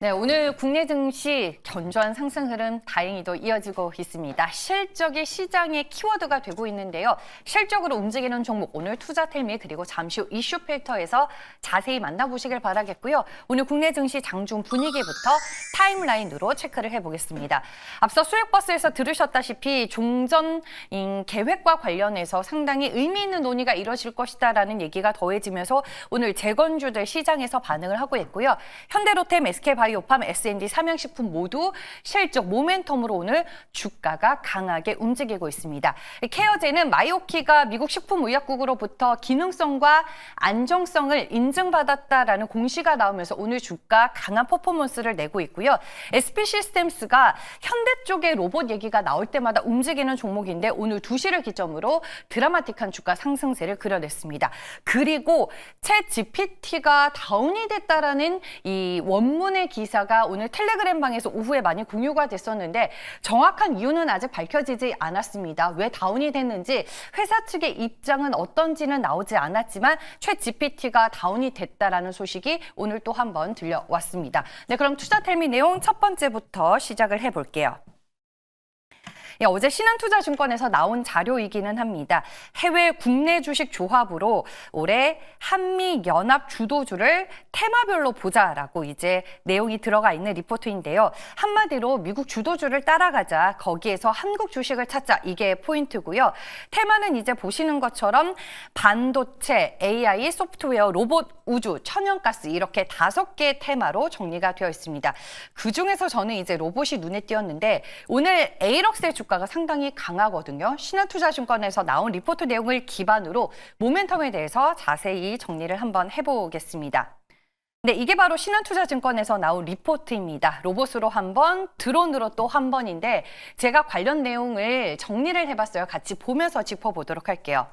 네, 오늘 국내 증시 견조한 상승 흐름 다행히도 이어지고 있습니다. 실적이 시장의 키워드가 되고 있는데요. 실적으로 움직이는 종목 오늘 투자텔미 그리고 잠시 후 이슈 필터에서 자세히 만나보시길 바라겠고요. 오늘 국내 증시 장중 분위기부터 타임라인으로 체크를 해보겠습니다. 앞서 수액버스에서 들으셨다시피 종전 계획과 관련해서 상당히 의미 있는 논의가 이뤄질 것이다라는 얘기가 더해지면서 오늘 재건주들 시장에서 반응을 하고 있고요. 현대로템, SK바이오 바이오팜, S&D, 삼양식품 모두 실적 모멘텀으로 오늘 주가가 강하게 움직이고 있습니다. 케어제는 마이오키가 미국 식품의약국으로부터 기능성과 안정성을 인증받았다라는 공시가 나오면서 오늘 주가 강한 퍼포먼스를 내고 있고요. SP시스템스가 현대 쪽의 로봇 얘기가 나올 때마다 움직이는 종목인데 오늘 2시를 기점으로 드라마틱한 주가 상승세를 그려냈습니다. 그리고 챗 GPT가 다운이 됐다라는 이 원문의 기사가 오늘 텔레그램 방에서 오후에 많이 공유가 됐었는데 정확한 이유는 아직 밝혀지지 않았습니다. 왜 다운이 됐는지 회사 측의 입장은 어떤지는 나오지 않았지만 챗 GPT가 다운이 됐다라는 소식이 오늘 또 한 번 들려왔습니다. 네, 그럼 투자텔미 내용 첫 번째부터 시작을 해볼게요. 어제 신한투자증권에서 나온 자료이기는 합니다. 해외 국내 주식 조합으로 올해 한미연합 주도주를 테마별로 보자라고 이제 내용이 들어가 있는 리포트인데요. 한마디로 미국 주도주를 따라가자, 거기에서 한국 주식을 찾자, 이게 포인트고요. 테마는 이제 보시는 것처럼 반도체, AI, 소프트웨어, 로봇, 우주, 천연가스 이렇게 5개의 테마로 정리가 되어 있습니다. 그중에서 저는 이제 로봇이 눈에 띄었는데 오늘 에이럭스의 주가가 상당히 강하거든요. 신한투자증권에서 나온 리포트 내용을 기반으로 모멘텀에 대해서 자세히 정리를 한번 해보겠습니다. 네, 이게 바로 신한투자증권에서 나온 리포트입니다. 로봇으로 한 번, 드론으로 또 한 번인데 제가 관련 내용을 정리를 해봤어요. 같이 보면서 짚어보도록 할게요.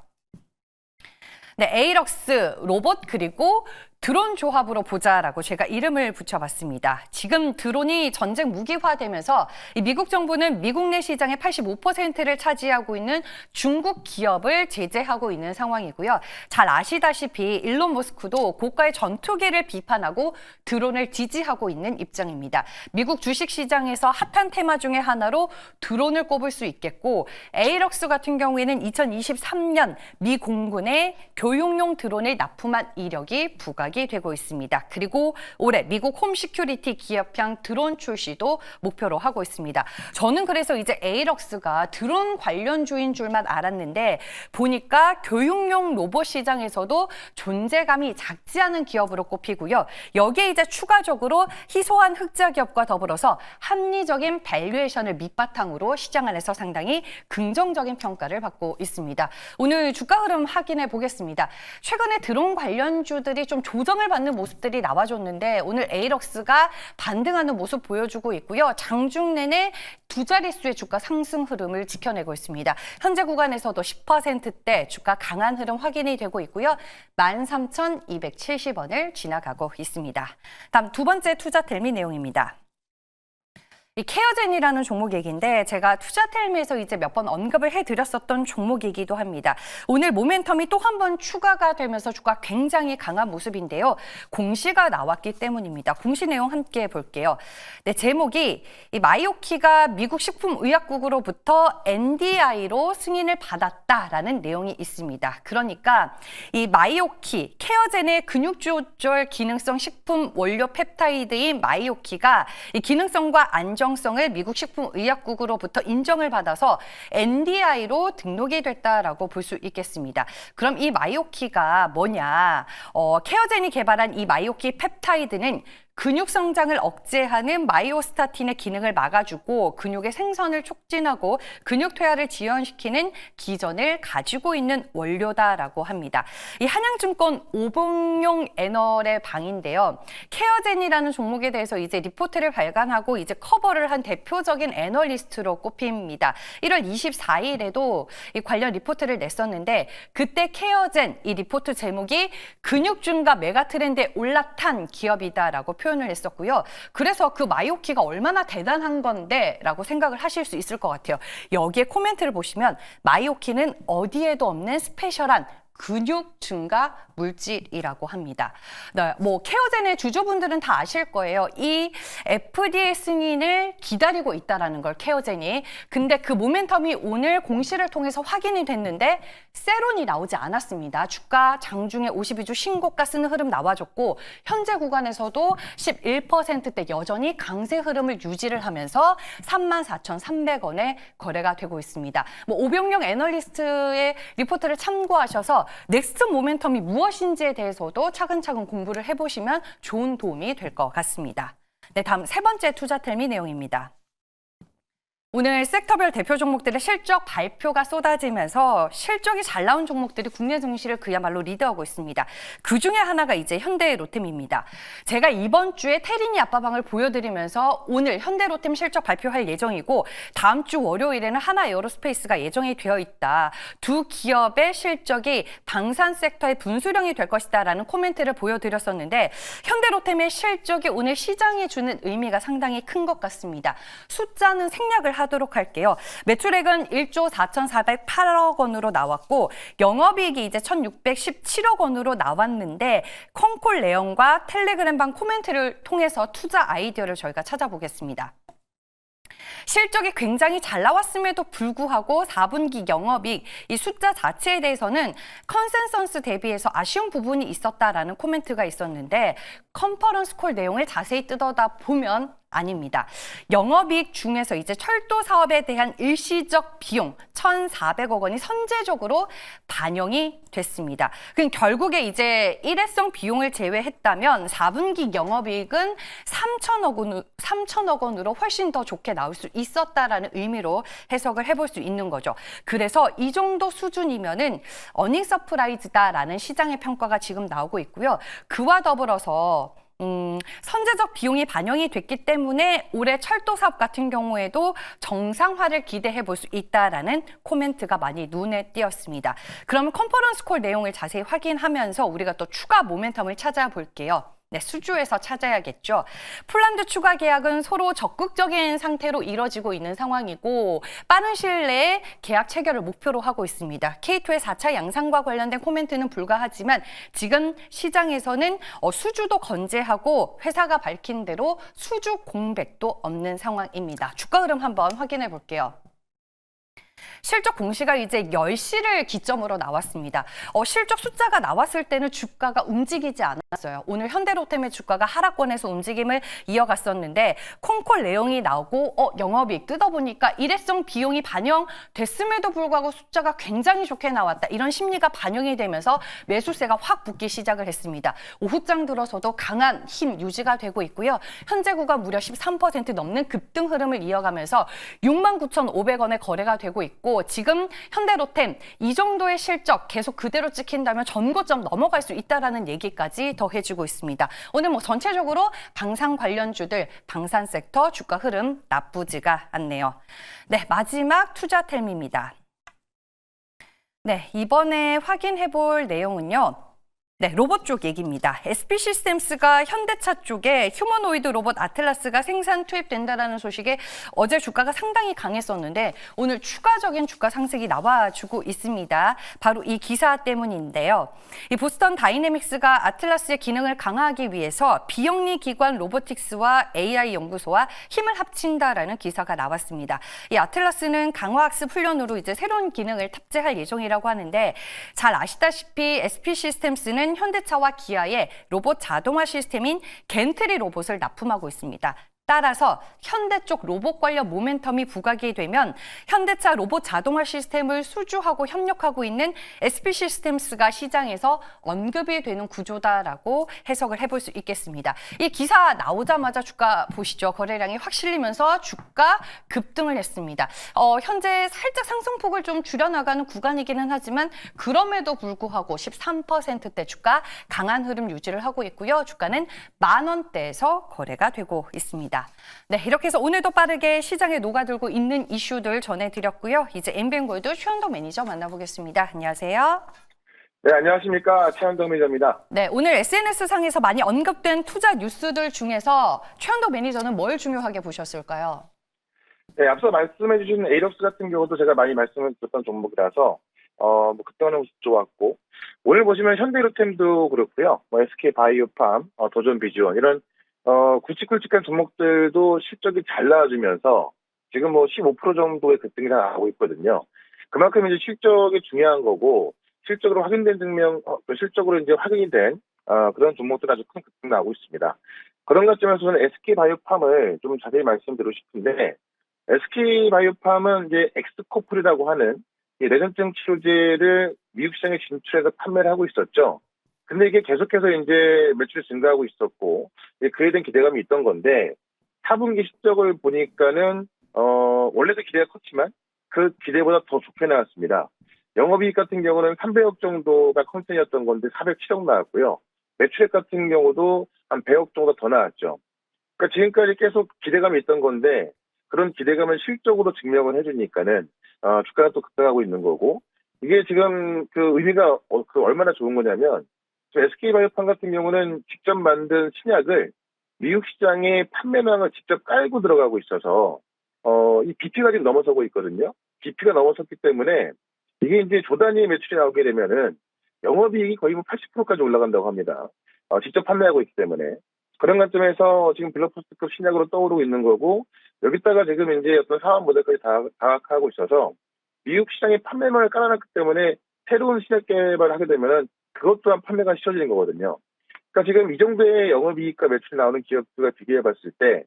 네, 에이럭스, 로봇 그리고 드론 조합으로 보자라고 제가 이름을 붙여봤습니다. 지금 드론이 전쟁 무기화되면서 미국 정부는 미국 내 시장의 85%를 차지하고 있는 중국 기업을 제재하고 있는 상황이고요. 잘 아시다시피 일론 머스크도 고가의 전투기를 비판하고 드론을 지지하고 있는 입장입니다. 미국 주식시장에서 핫한 테마 중에 하나로 드론을 꼽을 수 있겠고 에이럭스 같은 경우에는 2023년 미 공군의 교육용 드론을 납품한 이력이 부각이 되고 있습니다. 그리고 올해 미국 홈시큐리티 기업형 드론 출시도 목표로 하고 있습니다. 저는 그래서 이제 에이럭스가 드론 관련주인 줄만 알았는데 보니까 교육용 로봇 시장에서도 존재감이 작지 않은 기업으로 꼽히고요. 여기에 이제 추가적으로 희소한 흑자 기업과 더불어서 합리적인 밸류에이션을 밑바탕으로 시장 안에서 상당히 긍정적인 평가를 받고 있습니다. 오늘 주가 흐름 확인해 보겠습니다. 최근에 드론 관련주들이 좀 조정을 받는 모습들이 나와줬는데 오늘 에이럭스가 반등하는 모습 보여주고 있고요. 장중 내내 두 자릿수의 주가 상승 흐름을 지켜내고 있습니다. 현재 구간에서도 10%대 주가 강한 흐름 확인이 되고 있고요. 13,270원을 지나가고 있습니다. 다음 두 번째 투자텔미 내용입니다. 이 케어젠이라는 종목 얘기인데 제가 투자텔미에서 이제 몇 번 언급을 해드렸었던 종목이기도 합니다. 오늘 모멘텀이 또 한 번 추가가 되면서 주가 굉장히 강한 모습인데요. 공시가 나왔기 때문입니다. 공시 내용 함께 볼게요. 네, 제목이 이 마이오키가 미국 식품의약국으로부터 NDI로 승인을 받았다라는 내용이 있습니다. 그러니까 이 마이오키, 케어젠의 근육 조절 기능성 식품 원료 펩타이드인 마이오키가 이 기능성과 안정성을 미국 식품의약국으로부터 인정을 받아서 NDI로 등록이 됐다라고 볼 수 있겠습니다. 그럼 이 마이오키가 뭐냐? 케어젠이 개발한 이 마이오키 펩타이드는 근육 성장을 억제하는 마이오스타틴의 기능을 막아주고 근육의 생선을 촉진하고 근육 퇴화를 지연시키는 기전을 가지고 있는 원료다라고 합니다. 이 한양증권 오봉용 애널의 방인데요. 케어젠이라는 종목에 대해서 이제 리포트를 발간하고 이제 커버를 한 대표적인 애널리스트로 꼽힙니다. 1월 24일에도 이 관련 리포트를 냈었는데 그때 케어젠 이 리포트 제목이 근육 증가 메가 트렌드에 올라탄 기업이다라고 표현을 했었고요. 그래서 그 마이오키가 얼마나 대단한 건데 라고 생각을 하실 수 있을 것 같아요. 여기에 코멘트를 보시면 마이오키는 어디에도 없는 스페셜한 근육 증가 물질이라고 합니다. 네, 뭐 케어젠의 주주분들은 다 아실 거예요. 이 FDA 승인을 기다리고 있다라는 걸 케어젠이. 근데 그 모멘텀이 오늘 공시를 통해서 확인이 됐는데 세론이 나오지 않았습니다. 주가 장중에 52주 신고가 쓰는 흐름 나와줬고 현재 구간에서도 11%대 여전히 강세 흐름을 유지를 하면서 34,300원에 거래가 되고 있습니다. 뭐 오병용 애널리스트의 리포트를 참고하셔서 넥스트 모멘텀이 무엇인지에 대해서도 차근차근 공부를 해보시면 좋은 도움이 될 것 같습니다. 네, 다음 세 번째 투자텔미 내용입니다. 오늘 섹터별 대표 종목들의 실적 발표가 쏟아지면서 실적이 잘 나온 종목들이 국내 증시를 그야말로 리드하고 있습니다. 그중에 하나가 이제 현대로템입니다. 제가 이번 주에 테리니 앞바방을 보여드리면서 오늘 현대로템 실적 발표할 예정이고 다음 주 월요일에는 하나에어로스페이스가 예정이 되어 있다. 두 기업의 실적이 방산 섹터의 분수령이 될 것이다라는 코멘트를 보여드렸었는데 현대로템의 실적이 오늘 시장에 주는 의미가 상당히 큰 것 같습니다. 숫자는 생략을 하도록 할게요. 매출액은 1조 4,408억 원으로 나왔고 영업이익이 이제 1,617억 원으로 나왔는데 콩콜 내용과 텔레그램방 코멘트를 통해서 투자 아이디어를 저희가 찾아보겠습니다. 실적이 굉장히 잘 나왔음에도 불구하고 4분기 영업이익 이 숫자 자체에 대해서는 컨센서스 대비해서 아쉬운 부분이 있었다라는 코멘트가 있었는데 컨퍼런스 콜 내용을 자세히 뜯어다 보면 아닙니다. 영업이익 중에서 이제 철도 사업에 대한 일시적 비용 1,400억 원이 선제적으로 반영이 됐습니다. 그럼 결국에 이제 일회성 비용을 제외했다면 4분기 영업이익은 3천억 원으로 훨씬 더 좋게 나올 수 있었다라는 의미로 해석을 해볼 수 있는 거죠. 그래서 이 정도 수준이면은 어닝 서프라이즈다라는 시장의 평가가 지금 나오고 있고요. 그와 더불어서 선제적 비용이 반영이 됐기 때문에 올해 철도 사업 같은 경우에도 정상화를 기대해 볼 수 있다라는 코멘트가 많이 눈에 띄었습니다. 그럼 컨퍼런스 콜 내용을 자세히 확인하면서 우리가 또 추가 모멘텀을 찾아볼게요. 네, 수주에서 찾아야겠죠. 폴란드 추가 계약은 서로 적극적인 상태로 이뤄지고 있는 상황이고 빠른 시일 내에 계약 체결을 목표로 하고 있습니다. K2의 4차 양산과 관련된 코멘트는 불가하지만 지금 시장에서는 수주도 건재하고 회사가 밝힌 대로 수주 공백도 없는 상황입니다. 주가 흐름 한번 확인해 볼게요. 실적 공시가 이제 10시를 기점으로 나왔습니다. 실적 숫자가 나왔을 때는 주가가 움직이지 않았어요. 오늘 현대로템의 주가가 하락권에서 움직임을 이어갔었는데 콩콜 내용이 나오고 영업이익 뜯어보니까 일회성 비용이 반영됐음에도 불구하고 숫자가 굉장히 좋게 나왔다. 이런 심리가 반영이 되면서 매수세가 확 붙기 시작을 했습니다. 오후장 들어서도 강한 힘 유지가 되고 있고요. 현재 구간 무려 13% 넘는 급등 흐름을 이어가면서 69,500원에 거래가 되고 있고 지금 현대로템 이 정도의 실적 계속 그대로 찍힌다면 전고점 넘어갈 수 있다라는 얘기까지 더해주고 있습니다. 오늘 뭐 전체적으로 방산 관련주들, 방산 섹터 주가 흐름 나쁘지가 않네요. 네, 마지막 투자텔미입니다. 네, 이번에 확인해 볼 내용은요. 네, 로봇 쪽 얘기입니다. SP 시스템스가 현대차 쪽에 휴머노이드 로봇 아틀라스가 생산 투입된다라는 소식에 어제 주가가 상당히 강했었는데 오늘 추가적인 주가 상승이 나와주고 있습니다. 바로 이 기사 때문인데요. 이 보스턴 다이내믹스가 아틀라스의 기능을 강화하기 위해서 비영리 기관 로보틱스와 AI 연구소와 힘을 합친다라는 기사가 나왔습니다. 이 아틀라스는 강화학습 훈련으로 이제 새로운 기능을 탑재할 예정이라고 하는데 잘 아시다시피 SP 시스템스는 현대차와 기아의 로봇 자동화 시스템인 겐트리 로봇을 납품하고 있습니다. 따라서 현대 쪽 로봇 관련 모멘텀이 부각이 되면 현대차 로봇 자동화 시스템을 수주하고 협력하고 있는 SP 시스템스가 시장에서 언급이 되는 구조다라고 해석을 해볼 수 있겠습니다. 이 기사 나오자마자 주가 보시죠. 거래량이 확 실리면서 주가 급등을 했습니다. 현재 살짝 상승폭을 좀 줄여나가는 구간이기는 하지만 그럼에도 불구하고 13%대 주가 강한 흐름 유지를 하고 있고요. 주가는 10,000원대에서 거래가 되고 있습니다. 네, 이렇게 해서 오늘도 빠르게 시장에 녹아들고 있는 이슈들 전해드렸고요. 이제 엠비엔골드 최현동 매니저 만나보겠습니다. 안녕하세요. 네, 안녕하십니까. 최현동 매니저입니다. 네, 오늘 SNS상에서 많이 언급된 투자 뉴스들 중에서 최현동 매니저는 뭘 중요하게 보셨을까요? 네, 앞서 말씀해 주신 에이럭스 같은 경우도 제가 많이 말씀을 드렸던 종목이라서 뭐 급등하는 모습 좋았고, 오늘 보시면 현대로템도 그렇고요. 뭐 SK바이오팜, 도전비주원 이런 굵직굵직한 종목들도 실적이 잘 나와주면서 지금 뭐 15% 정도의 급등이 다 나오고 있거든요. 그만큼 이제 실적이 중요한 거고, 실적으로 확인된 실적으로 이제 확인이 된 그런 종목들 아주 큰 급등 나오고 있습니다. 그런 관점에서 저는 SK바이오팜을 좀 자세히 말씀드리고 싶은데, SK바이오팜은 이제 엑스코플이라고 하는 이 뇌전증 치료제를 미국 시장에 진출해서 판매를 하고 있었죠. 근데 이게 계속해서 이제 매출이 증가하고 있었고, 그에 대한 기대감이 있던 건데, 4분기 실적을 보니까는, 원래도 기대가 컸지만, 그 기대보다 더 좋게 나왔습니다. 영업이익 같은 경우는 300억 정도가 컨센이었던 건데 407억 나왔고요. 매출액 같은 경우도 한 100억 정도 더 나왔죠. 그러니까 지금까지 계속 기대감이 있던 건데, 그런 기대감을 실적으로 증명을 해주니까는, 주가가 또 급등하고 있는 거고, 이게 지금 그 의미가 얼마나 좋은 거냐면, SK바이오팜 같은 경우는 직접 만든 신약을 미국 시장에 판매망을 직접 깔고 들어가고 있어서, 이 BP가 지금 넘어서고 있거든요. BP가 넘어섰기 때문에, 이게 이제 조 단위 매출이 나오게 되면은, 영업이익이 거의 뭐 80%까지 올라간다고 합니다. 직접 판매하고 있기 때문에. 그런 관점에서 지금 블록버스터급 신약으로 떠오르고 있는 거고, 여기다가 지금 이제 어떤 사업 모델까지 다각화하고 있어서 미국 시장에 판매망을 깔아놨기 때문에 새로운 신약 개발을 하게 되면은 그것 또한 판매가 쉬워지는 거거든요. 그러니까 지금 이 정도의 영업이익과 매출이 나오는 기업들과 비교해 봤을 때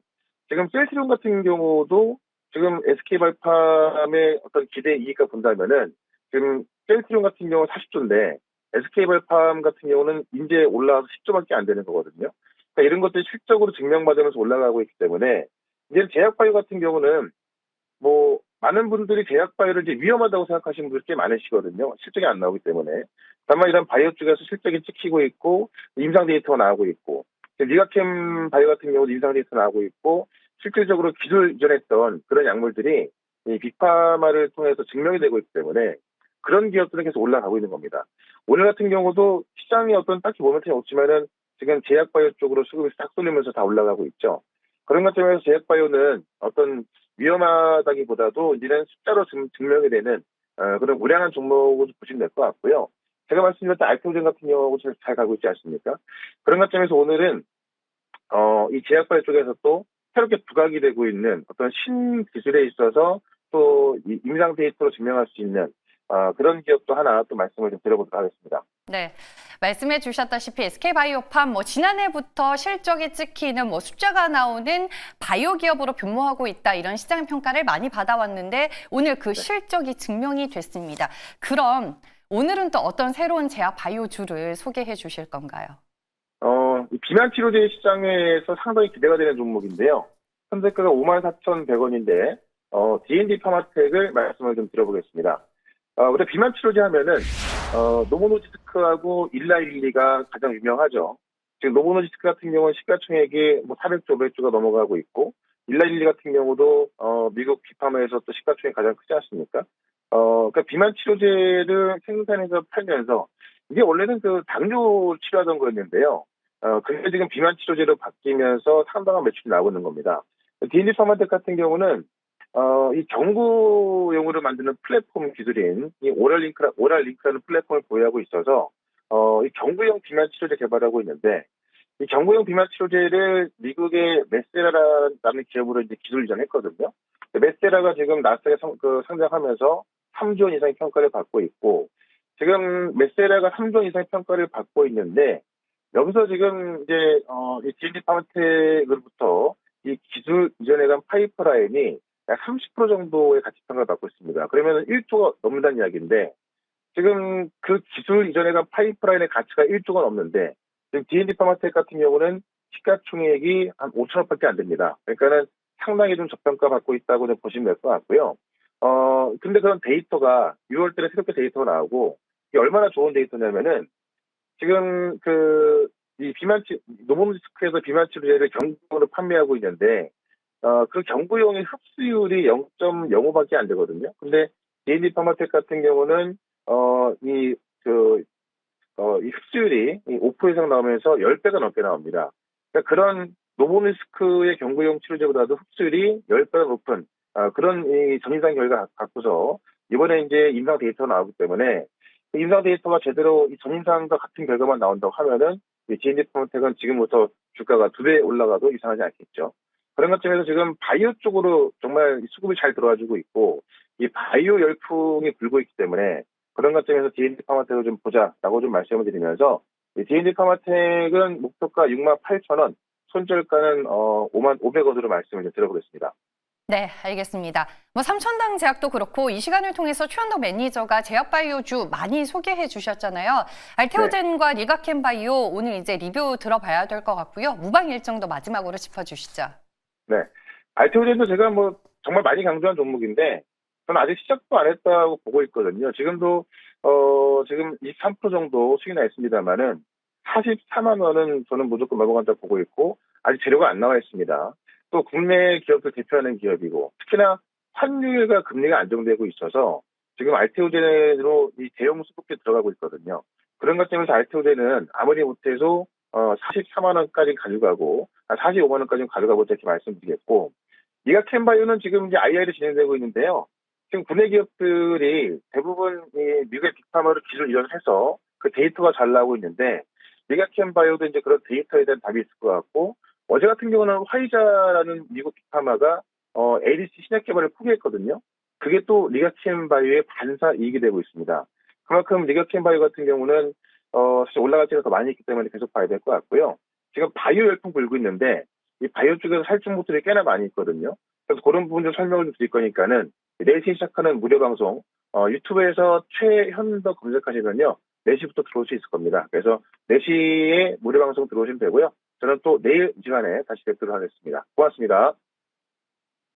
지금 셀트리온 같은 경우도 지금 SK바이오팜의 어떤 기대 이익과 본다면은 지금 셀트리온 같은 경우는 40조인데 SK바이오팜 같은 경우는 이제 올라와서 10조밖에 안 되는 거거든요. 그러니까 이런 것들이 실적으로 증명받으면서 올라가고 있기 때문에 이제 제약바이오 같은 경우는 뭐 많은 분들이 제약바이오를 이제 위험하다고 생각하시는 분들이 꽤 많으시거든요. 실적이 안 나오기 때문에. 다만 이런 바이오 쪽에서 실적이 찍히고 있고 임상 데이터가 나오고 있고 리가캠 바이오 같은 경우도 임상 데이터 나오고 있고 실질적으로 기술 이전했던 그런 약물들이 이 빅파마를 통해서 증명이 되고 있기 때문에 그런 기업들은 계속 올라가고 있는 겁니다. 오늘 같은 경우도 시장에 어떤 딱히 모멘텀이 없지만은 지금 제약바이오 쪽으로 수급이 싹 쏠리면서 다 올라가고 있죠. 그런 관점에서 제약바이오는 어떤 위험하다기보다도 이제는 숫자로 증명이 되는 그런 우량한 종목으로 보시면 될 것 같고요. 제가 말씀드렸던 알코올젠 같은 경우하고 잘 가고 있지 않습니까? 그런 관점에서 오늘은 이 제약바이오 쪽에서 또 새롭게 부각이 되고 있는 어떤 신기술에 있어서 또 이 임상 데이터로 증명할 수 있는 그런 기업도 하나 또 말씀을 좀 드려보도록 하겠습니다. 네, 말씀해 주셨다시피 SK바이오팜 지난해부터 실적이 찍히는 숫자가 나오는 바이오 기업으로 변모하고 있다 이런 시장 평가를 많이 받아왔는데 오늘 그 실적이 증명이 됐습니다. 그럼 오늘은 또 어떤 새로운 제약 바이오주를 소개해 주실 건가요? 이 비만 치료제 시장에서 상당히 기대가 되는 종목인데요. 현재가가 54,100원인데 D&D 파마텍을 말씀을 좀 드려보겠습니다. 우리 비만 치료제 하면은 노보노디스크하고 일라일리가 가장 유명하죠. 지금 노보노디스크 같은 경우는 시가총액이 뭐 400조, 500조가 넘어가고 있고 일라일리 같은 경우도 미국 비파마에서 또 시가총액이 가장 크지 않습니까? 그러니까 비만 치료제를 생산해서 팔면서 이게 원래는 그 당뇨 치료하던 거였는데요. 근데 지금 비만 치료제로 바뀌면서 상당한 매출이 나오고 있는 겁니다. D&D 파마텍 같은 경우는 이 경구용으로 만드는 플랫폼 기술인 이 오랄링크라는 플랫폼을 보유하고 있어서 이 경구용 비만 치료제 개발하고 있는데 이 경구용 비만 치료제를 미국의 메세라라는 기업으로 이제 기술 이전했거든요. 메세라가 지금 나스닥에 상장하면서 3조 원 이상의 평가를 받고 있고 지금 메세라가 3조 원 이상의 평가를 받고 있는데 여기서 지금 이제 이 D&D 파마텍으로부터 이 기술 이전에 간 파이프라인이 약 30% 정도의 가치 평가를 받고 있습니다. 그러면 1조가 넘는다는 이야기인데 지금 그 기술 이전에 간 파이프라인의 가치가 1조가 넘는데 지금 D&D 파마텍 같은 경우는 시가총액이 한 5천억밖에 안 됩니다. 그러니까는 상당히 좀 저평가 받고 있다고 좀 보시면 될 것 같고요. 근데 그런 데이터가 6월 달에 새롭게 데이터가 나오고 이게 얼마나 좋은 데이터냐면은 지금 이 노보노디스크에서 비만 치료제를 경구용으로 판매하고 있는데 그 경구용의 흡수율이 0.05밖에 안 되거든요. 근데 D&D 파마텍 같은 경우는 이 흡수율이 5% 이상 나오면서 10배가 넘게 나옵니다. 그러니까 그런 노보노디스크의 경구용 치료제보다도 흡수율이 10배가 높은 그런 이 전이상 결과 갖고서 이번에 이제 임상 데이터가 나오기 때문에 그 임상 데이터가 제대로 이 전임상과 같은 결과만 나온다고 하면은 이 D&D 파마텍은 지금부터 주가가 2배 올라가도 이상하지 않겠죠. 그런 것점에서 지금 바이오 쪽으로 정말 수급이 잘 들어와주고 있고 이 바이오 열풍이 불고 있기 때문에 그런 것점에서 D&D 파마텍을 좀 보자라고 좀 말씀을 드리면서 D&D 파마텍은 목표가 68,000원, 손절가는 55,500원으로 말씀을 좀 드려보겠습니다. 네, 알겠습니다. 뭐 삼천당 제약도 그렇고 이 시간을 통해서 최현덕 매니저가 제약바이오주 많이 소개해 주셨잖아요. 알테오젠과 리가켄바이오 오늘 이제 리뷰 들어봐야 될 것 같고요. 무방 일정도 마지막으로 짚어주시죠. 네. 알테오젠도 제가 뭐 정말 많이 강조한 종목인데 저는 아직 시작도 안 했다고 보고 있거든요. 지금도 지금 23% 정도 수익이 나 있습니다만은 44만 원은 저는 무조건 넘어간다고 보고 있고 아직 재료가 안 나와 있습니다. 또 국내 기업들 대표하는 기업이고 특히나 환율과 금리가 안정되고 있어서 지금 알테오젠으로 이 대형 수급에 들어가고 있거든요. 그런 것 때문에 알테오젠은 아무리 못해도 44만 원까지 가져가고 45만 원까지 가져가보자 이렇게 말씀드리겠고 리가켄바이오는 지금 이제 IR이 진행되고 있는데요. 지금 국내 기업들이 대부분 이 미국의 빅파마를 기술 이전해서 그 데이터가 잘 나오고 있는데 리가켄바이오도 이제 그런 데이터에 대한 답이 있을 것 같고 어제 같은 경우는 화이자라는 미국 빅파마가 ADC 신약 개발을 포기했거든요. 그게 또 리가켄바이오의 반사 이익이 되고 있습니다. 그만큼 리가켄바이오 같은 경우는 사실 올라갈 때가 더 많이 있기 때문에 계속 봐야 될 것 같고요. 지금 바이오 열풍 불고 있는데 이 바이오 쪽에서 살 종목들이 꽤나 많이 있거든요. 그래서 그런 부분 좀 설명을 좀 드릴 거니까는 4시에 시작하는 무료 방송 유튜브에서 최현덕 검색하시면요. 4시부터 들어올 수 있을 겁니다. 그래서 4시에 무료 방송 들어오시면 되고요. 저는 또 내일 이 시간에 다시 뵙도록 하겠습니다. 고맙습니다.